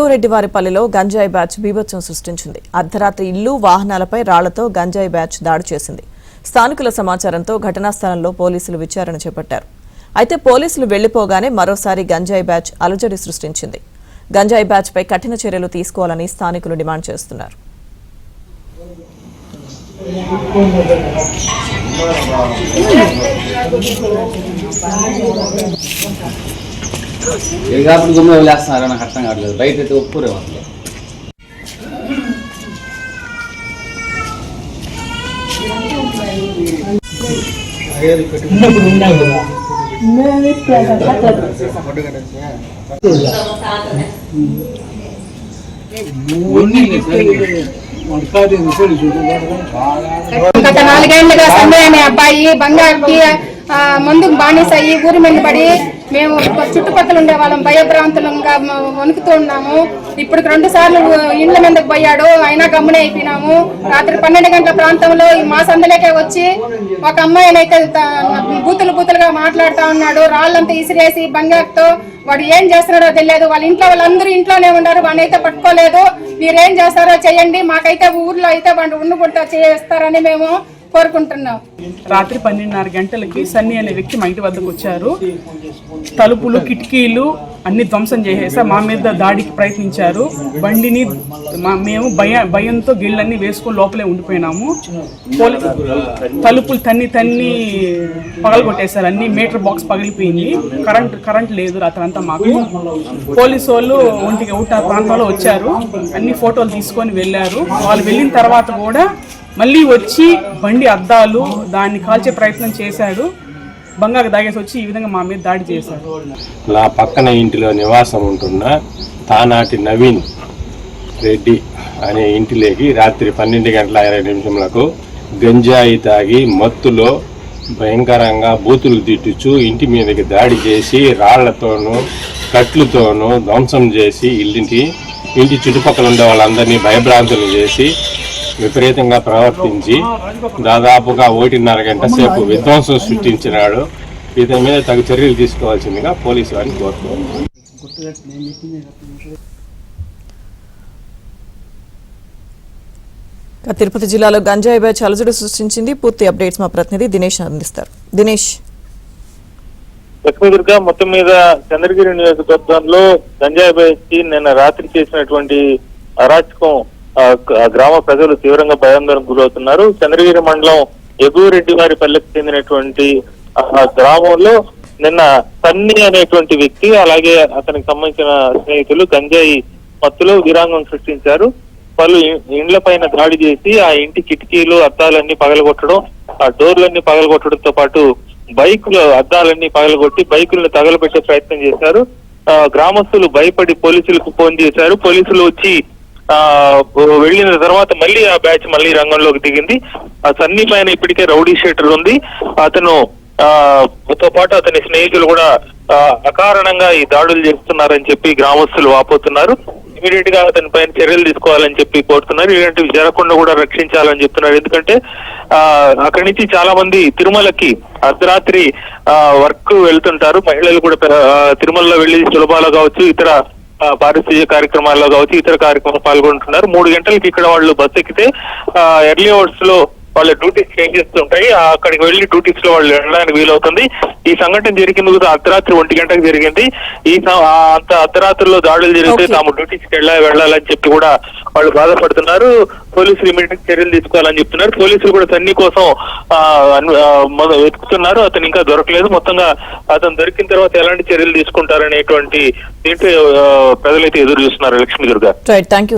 ఎగువరెడ్డివారిపల్లిలో గంజాయి బ్యాచ్ బీభత్సం సృష్టించింది. అర్ధరాత్రి ఇల్లు, వాహనాలపై రాళ్లతో గంజాయి బ్యాచ్ దాడి చేసింది. స్థానికుల సమాచారంతో ఘటనా స్థలంలో పోలీసులు విచారణ చేపట్టారు. అయితే పోలీసులు వెళ్లిపోగానే మరోసారి గంజాయి బ్యాచ్ అలజడి సృష్టించింది. గంజాయి బ్యాచ్ పై కఠిన చర్యలు తీసుకోవాలని స్థానికులు డిమాండ్ చేస్తున్నారు. వదిలేస్తున్నారు నాకు అర్థం కావట్లేదు. బయట అయితే ఒప్పురే అసలు. గత 4 ఏళ్లుగా సంజయ్ అనే అబ్బాయి బంగారుకి మందుకు బానిస అయ్యి ఊరి మీద పడి మేము చుట్టుపక్కల ఉండే వాళ్ళం భయభ్రాంతులంగా వణుకుతూ ఉన్నాము. ఇప్పుడు 2 సార్లు ఇండ్ల మీదకు పోయాడు, అయినా గమ్మునే అయిపోయినాము. రాత్రి 12 గంటల ప్రాంతంలో మా సందులోకే వచ్చి ఒక అమ్మాయిని అయితే బూతులుగా మాట్లాడుతూ ఉన్నాడు. రాళ్ళంతా ఇసిరేసి బంగారుతో వాడు ఏం చేస్తున్నారో తెలియదు. వాళ్ళ ఇంట్లో వాళ్ళందరూ ఇంట్లోనే ఉన్నారు, వాడిని అయితే పట్టుకోలేదు. మీరేం చేస్తారో చేయండి, మాకైతే ఊర్లో అయితే వాడు ఉండుకుంటా చేస్తారని మేము కోరుకుంటున్నాం. రాత్రి 12:30 గంటలకి సన్నీ అనే వ్యక్తి మా ఇంటి వద్దకు వచ్చారు. తలుపులు, కిటికీలు అన్ని ధ్వంసం చేసేసా మా మీద దాడికి ప్రయత్నించారు. బండిని మేము భయంతో గిళ్ళన్నీ వేసుకొని లోపలే ఉండిపోయినాము. తలుపులు తన్ని పగలగొట్టేశారు. అన్ని మీటర్ బాక్స్ పగిలిపోయింది. కరెంట్ లేదు రాత్రంతా మాకు. పోలీసు వాళ్ళు 1 ప్రాంతంలో వచ్చారు, అన్ని ఫోటోలు తీసుకొని వెళ్ళారు. వాళ్ళు వెళ్ళిన తర్వాత కూడా మళ్ళీ వచ్చి బండి అద్దాలు దాన్ని కాల్చే ప్రయత్నం చేశాడు. బంగారు దాగేసి వచ్చి ఈ విధంగా మా మీద దాడి చేశారు. నా పక్కన ఇంటిలో నివాసం ఉంటున్న తానాటి నవీన్ రెడ్డి అనే ఇంటిలోకి రాత్రి 12:20 గంజాయి తాగి మత్తులో భయంకరంగా బూతులు తిట్టుచు ఇంటి మీదకి దాడి చేసి రాళ్లతోనూ కట్లతోనూ ధ్వంసం చేసి ఇంటి చుట్టుపక్కల ఉండే వాళ్ళందరినీ భయభ్రాంతులు చేసి విపరీతంగా ప్రవర్తించి దాదాపుగా 1.5 గంట సేపు విధ్వంసం సృష్టించినాడు. ఇతని మీద తగు చర్యలు తీసుకోవాల్సిందిగా పోలీసు వారిని కోరుతున్నారు. తిరుపతి జిల్లాలో గంజాయి బ్యాచ్ అలజడి సృష్టించింది. పూర్తి అప్డేట్స్ మా ప్రతినిధి దినేష్ అందిస్తారు. దినేష్. లక్ష్మీదుర్గ మొత్తం మీద చంద్రగిరి నియోజకవర్గంలో గంజాయి బ్యాచ్ నిన్న రాత్రి చేసినటువంటి అరాచకం గ్రామ ప్రజలు తీవ్రంగా భయాందోళనకు గురవుతున్నారు. చంద్రగిరి మండలం ఎగువరెడ్డివారిపల్లికి చెందినటువంటి గ్రామంలో నిన్న సన్నీ అనేటువంటి వ్యక్తి అలాగే అతనికి సంబంధించిన స్నేహితులు గంజాయి మత్తులో విరాంగం సృష్టించారు. వాళ్ళు ఇండ్ల పైన దాడి చేసి ఆ ఇంటి కిటికీలు అద్దాలన్నీ పగలగొట్టడం, ఆ డోర్లన్నీ పగలగొట్టడంతో పాటు బైకులు అద్దాలన్నీ పగలగొట్టి బైకులను తగలబెట్టే ప్రయత్నం చేశారు. గ్రామస్తులు భయపడి పోలీసులకు ఫోన్ చేశారు. పోలీసులు వచ్చి వెళ్ళిన తర్వాత మళ్ళీ ఆ బ్యాచ్ మళ్ళీ రంగంలోకి దిగింది. ఆ సన్నీ పైన ఇప్పటికే రౌడీ షీటర్ ఉంది. అతను తో పాటు అతని స్నేహితులు కూడా అకారణంగా ఈ దాడులు చేస్తున్నారని చెప్పి గ్రామస్తులు వాపోతున్నారు. ఇమీడియట్ గా అతని పైన చర్యలు తీసుకోవాలని చెప్పి కోరుతున్నారు. ఇలాంటివి జరగకుండా కూడా రక్షించాలని చెప్తున్నారు. ఎందుకంటే అక్కడి నుంచి చాలా మంది తిరుమలకి అర్ధరాత్రి వర్క్ వెళ్తుంటారు. మహిళలు కూడా తిరుమలలో వెళ్లి సులభాలో కావచ్చు, ఇతర పారిశుద్ధ్య కార్యక్రమాల్లో కావచ్చు, ఇతర కార్యక్రమాలు పాల్గొంటున్నారు. 3 గంటలకి ఇక్కడ వాళ్ళు బస్ ఎక్కితే ఎర్లీ అవర్స్ లో వాళ్ళ డ్యూటీస్ చేంజ్ చేస్తుంటాయి. అక్కడికి వెళ్లి డ్యూటీస్ లో వాళ్ళు వెళ్ళడానికి వీలవుతుంది. ఈ సంఘటన జరిగింది అర్ధరాత్రి 1 గంటకు జరిగింది. అంత అర్ధరాత్రిలో దాడులు జరిగితే తాము డ్యూటీస్కి వెళ్ళాలని చెప్పి కూడా వాళ్ళు బాధపడుతున్నారు. పోలీసులు ఇమీడియట్ చర్యలు తీసుకోవాలని చెప్తున్నారు. పోలీసులు కూడా సన్నీ కోసం వెతుకుతున్నారు. అతను ఇంకా దొరకలేదు. మొత్తంగా అతను దొరికిన తర్వాత ఎలాంటి చర్యలు తీసుకుంటారనేటువంటి దీంట్లో ప్రజలైతే ఎదురు చూస్తున్నారు. లక్ష్మీదుర్గ.